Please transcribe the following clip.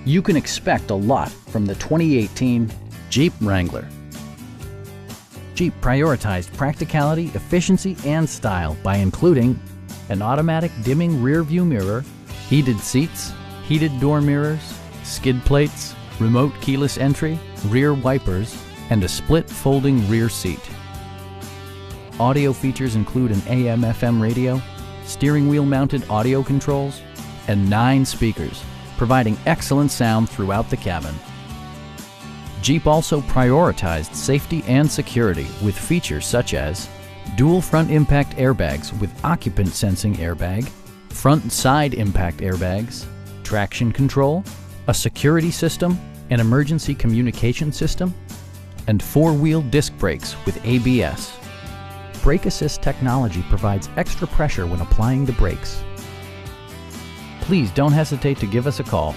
You can expect a lot from the 2018 Jeep Wrangler. Jeep prioritized practicality, efficiency, and style by including an automatic dimming rear-view mirror, heated seats, heated door mirrors, skid plates, remote keyless entry, rear wipers, and a split folding rear seat. Audio features include an AM/FM radio, steering wheel mounted audio controls, and 9 speakers, providing excellent sound throughout the cabin. Jeep also prioritized safety and security with features such as dual front impact airbags with occupant sensing airbag, front and side impact airbags, traction control, a security system, an emergency communication system, and 4-wheel disc brakes with ABS. Brake Assist technology provides extra pressure when applying the brakes. Please don't hesitate to give us a call.